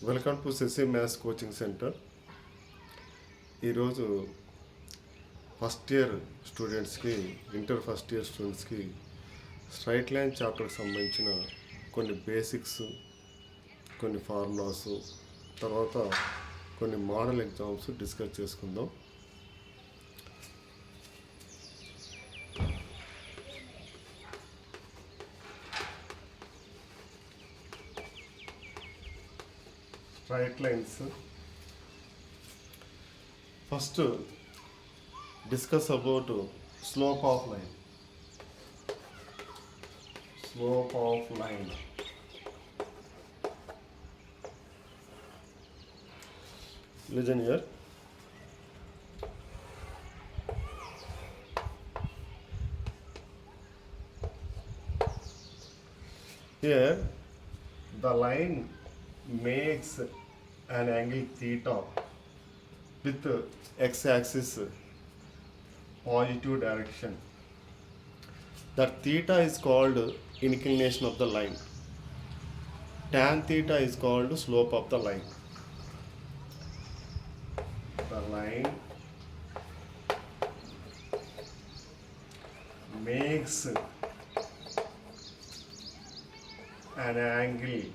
Welcome to సెసి maths coaching centre. ఈరోజు first year స్టూడెంట్స్కి, ఇంటర్ ఫస్ట్ ఇయర్ స్టూడెంట్స్కి స్ట్రైట్ లైన్ చాప్టర్కి సంబంధించిన కొన్ని బేసిక్స్, కొన్ని ఫార్ములాస్, తర్వాత కొన్ని మోడల్ ఎగ్జామ్స్ డిస్కస్ చేసుకుందాం. Straight lines first discuss about slope of line. Slope of line. Listen here. Here the line makes an angle theta with x-axis positive direction. That theta is called inclination of the line. Tan theta is called slope of the line. The line makes an angle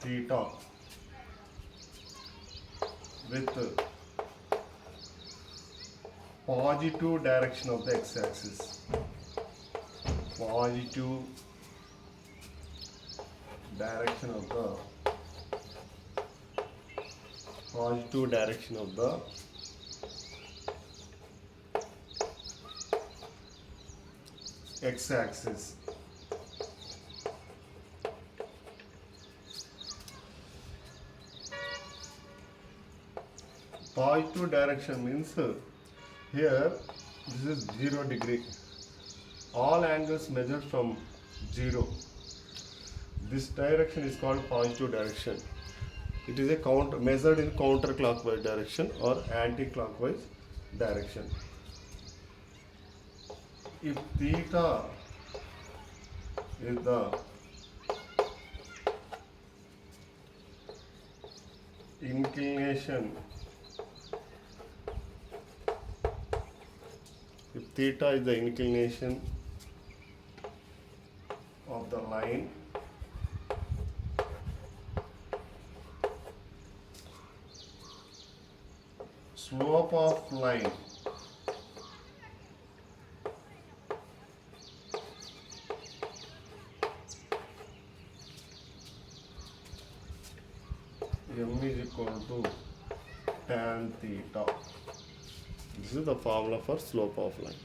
theta with positive direction of the x-axis. Positive direction of the x-axis. Positive direction means here this is 0 degree. All angles measured from 0. This direction is called positive direction. It is measured in counterclockwise direction or anti-clockwise direction. If theta is the inclination, if theta is the inclination of the line, slope of line m is equal to tan theta. This is the formula for slope of line.